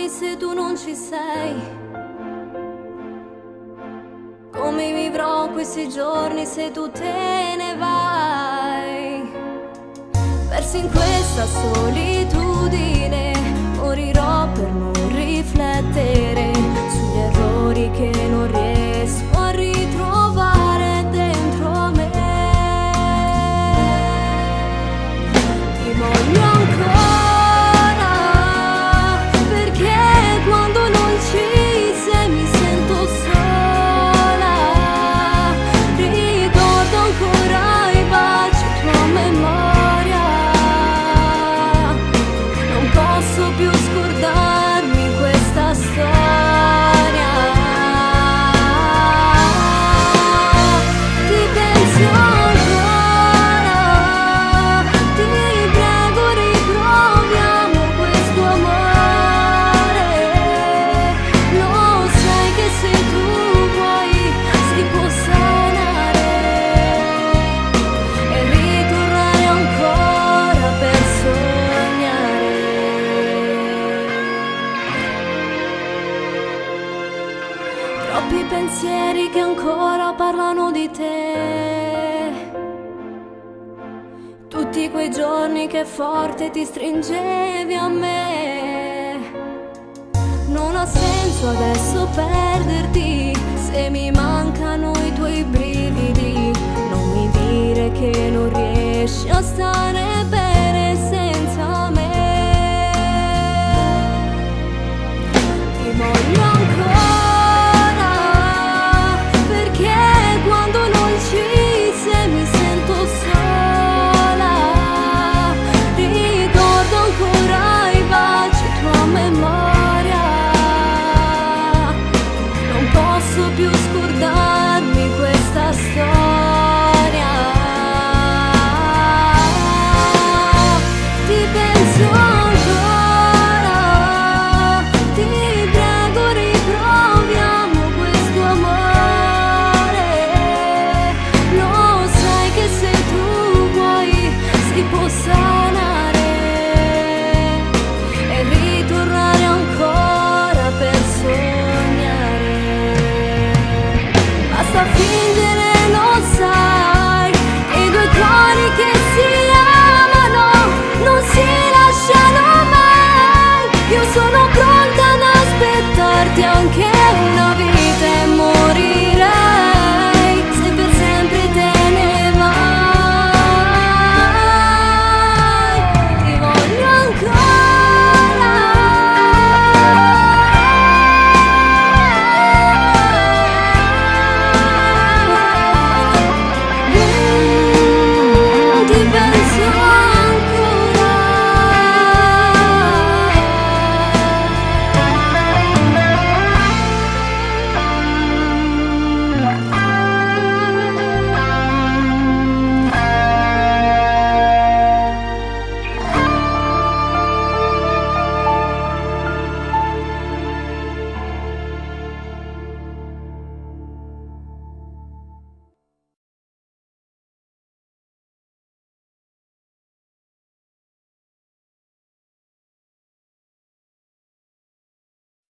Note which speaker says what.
Speaker 1: domani se tu non ci sei? Come vivrò questi giorni se tu te ne vai? Persi in questa solitudine, morirò per non riflettere sugli errori che non riesco a ritrovare dentro me. Ti voglio ancora, perché quando non ci sei mi sento sola. Ricordo ancora i baci, tua memoria. Non posso più scordarmi questa storia. Ti penso ancora, ti prego riproviamo questo amore. Lo sai che se tu vuoi si può sanare e ritornare ancora per sognare. Troppi pensieri che ancora parlano di te, tutti quei giorni che forte ti stringevi a me. Non ha senso adesso perderti se mi mancano i tuoi brividi.